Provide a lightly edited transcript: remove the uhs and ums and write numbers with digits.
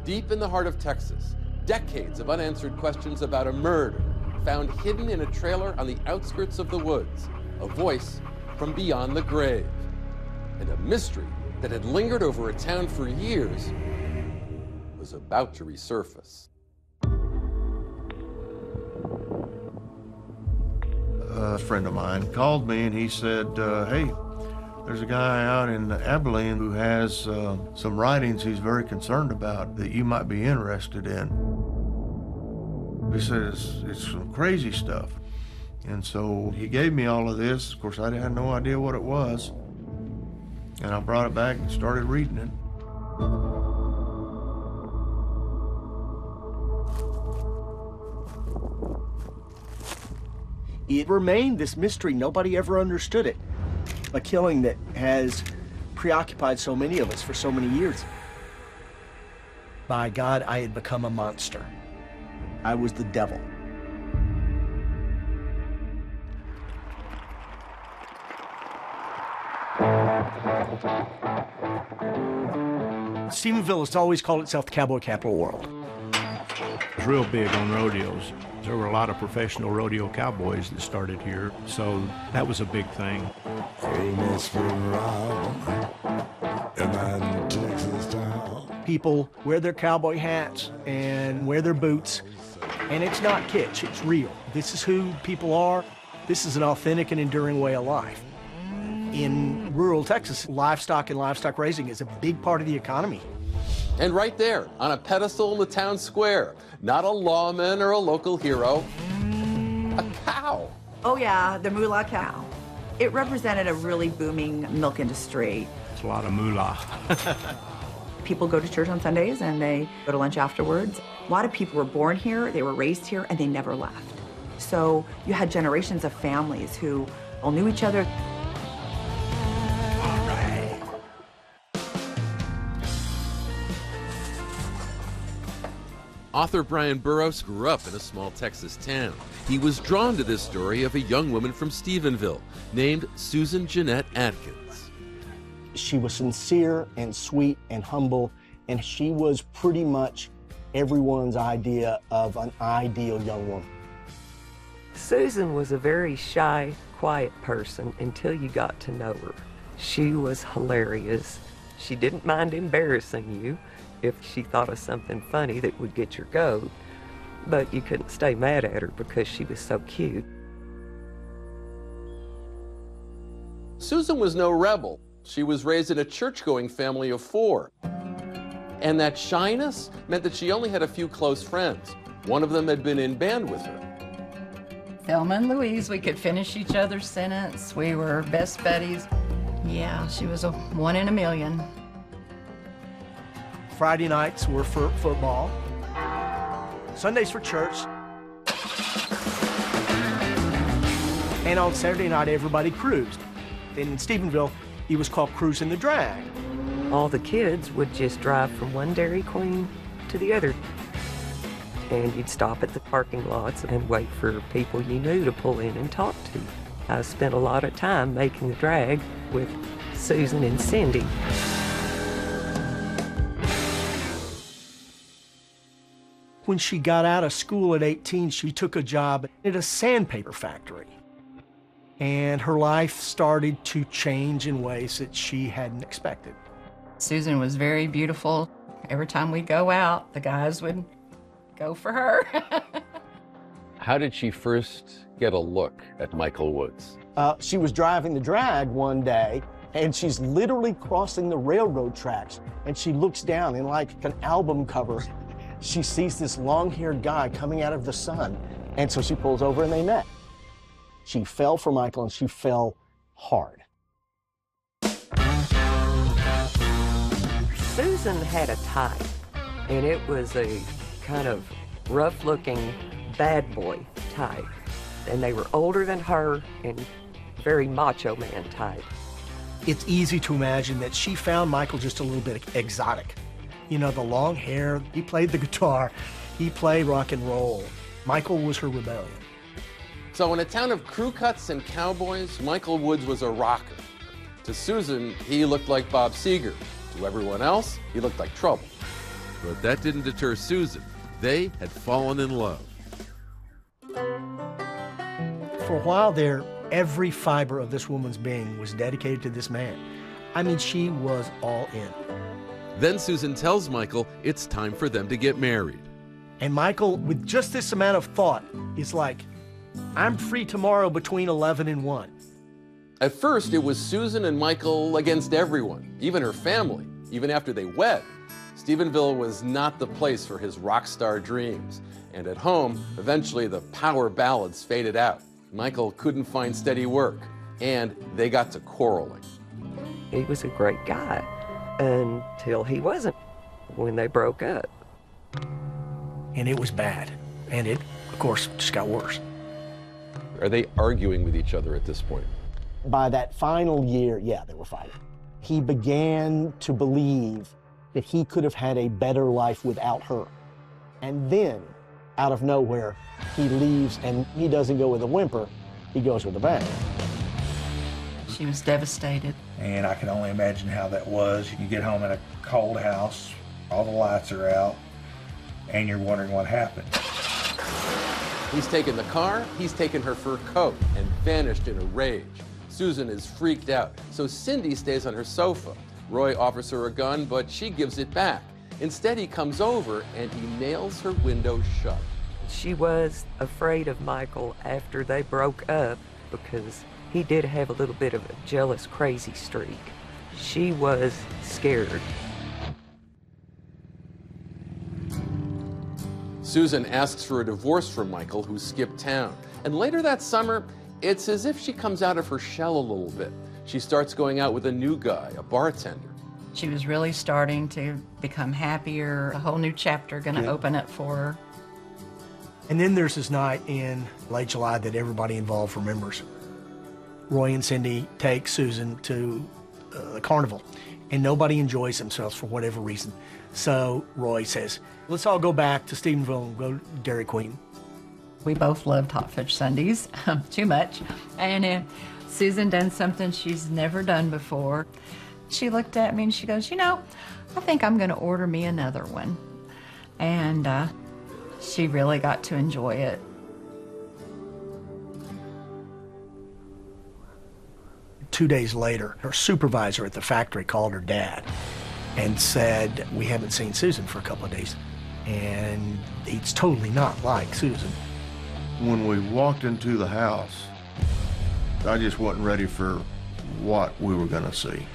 Deep in the heart of Texas, decades of unanswered questions about a murder found hidden in a trailer on the outskirts of the woods, a voice from beyond the grave, and a mystery that had lingered over a town for years was about to resurface. A friend of mine called me and he said, hey, there's a guy out in Abilene who has some writings he's very concerned about that you might be interested in. He said it's some crazy stuff. And so he gave me all of this. Of course, I had no idea what it was. And I brought it back and started reading it. It remained this mystery. Nobody ever understood it. A killing that has preoccupied so many of us for so many years. By God, I had become a monster. I was the devil. Stephenville has always called itself the cowboy capital world. It's real big on rodeos. There were a lot of professional rodeo cowboys that started here, so that was a big thing. People wear their cowboy hats and wear their boots, and it's not kitsch, it's real. This is who people are. This is an authentic and enduring way of life. In rural Texas, livestock and livestock raising is a big part of the economy. And right there, on a pedestal in the town square, not a lawman or a local hero, a cow. Oh yeah, the moolah cow. It represented a really booming milk industry. It's a lot of moolah. People go to church on Sundays and they go to lunch afterwards. A lot of people were born here, they were raised here, and they never left. So you had generations of families who all knew each other. Author Brian Burroughs grew up in a small Texas town. He was drawn to this story of a young woman from Stephenville named Susan Jeanette Atkins. She was sincere and sweet and humble, and she was pretty much everyone's idea of an ideal young woman. Susan was a very shy, quiet person until you got to know her. She was hilarious. She didn't mind embarrassing you if she thought of something funny that would get your goat, but you couldn't stay mad at her because she was so cute. Susan was no rebel. She was raised in a church-going family of 4. And that shyness meant that she only had a few close friends. One of them had been in band with her. Thelma and Louise, we could finish each other's sentence. We were best buddies. Yeah, she was a 1 in a million. Friday nights were for football, Sundays for church, and on Saturday night everybody cruised. And in Stephenville, it was called Cruising the Drag. All the kids would just drive from one Dairy Queen to the other. And you'd stop at the parking lots and wait for people you knew to pull in and talk to. I spent a lot of time making the drag with Susan and Cindy. When she got out of school at 18, she took a job at a sandpaper factory. And her life started to change in ways that she hadn't expected. Susan was very beautiful. Every time we'd go out, the guys would go for her. How did she first get a look at Michael Woods? She was driving the drag one day, and she's literally crossing the railroad tracks. And she looks down, and like an album cover, she sees this long-haired guy coming out of the sun. And so she pulls over and they met. She fell for Michael, and she fell hard. Susan had a type, and it was a kind of rough-looking bad boy type. And they were older than her and very macho man type. It's easy to imagine that she found Michael just a little bit exotic. You know, the long hair, he played the guitar, he played rock and roll. Michael was her rebellion. So in a town of crew cuts and cowboys, Michael Woods was a rocker. To Susan, he looked like Bob Seger. To everyone else, he looked like trouble. But that didn't deter Susan. They had fallen in love. For a while there, every fiber of this woman's being was dedicated to this man. I mean, she was all in. Then Susan tells Michael it's time for them to get married. And Michael, with just this amount of thought, is like, I'm free tomorrow between 11 and 1. At first, it was Susan and Michael against everyone, even her family, even after they wed. Stephenville was not the place for his rock star dreams. And at home, eventually the power ballads faded out. Michael couldn't find steady work, and they got to quarreling. He was a great guy until he wasn't when they broke up. And it was bad. And it, of course, just got worse. Are they arguing with each other at this point? By that final year, yeah, they were fighting. He began to believe that he could have had a better life without her. And then, out of nowhere, he leaves, and he doesn't go with a whimper, he goes with a bang. She was devastated. And I can only imagine how that was. You get home in a cold house, all the lights are out, and you're wondering what happened. He's taken the car, he's taken her fur coat, and vanished in a rage. Susan is freaked out, so Cindy stays on her sofa. Roy offers her a gun, but she gives it back. Instead, he comes over and he nails her window shut. She was afraid of Michael after they broke up because he did have a little bit of a jealous, crazy streak. She was scared. Susan asks for a divorce from Michael, who skipped town. And later that summer, it's as if she comes out of her shell a little bit. She starts going out with a new guy, a bartender. She was really starting to become happier, a whole new chapter going to open up for her. And then there's this night in late July that everybody involved remembers. Roy and Cindy take Susan to the carnival, and nobody enjoys themselves for whatever reason. So Roy says, let's all go back to Stephenville and go to Dairy Queen. We both loved hot fudge sundaes, too much. And Susan done something she's never done before. She looked at me and she goes, you know, I think I'm going to order me another one. And she really got to enjoy it. Two days later, her supervisor at the factory called her dad and said, we haven't seen Susan for a couple of days. And it's totally not like Susan. When we walked into the house, I just wasn't ready for what we were going to see.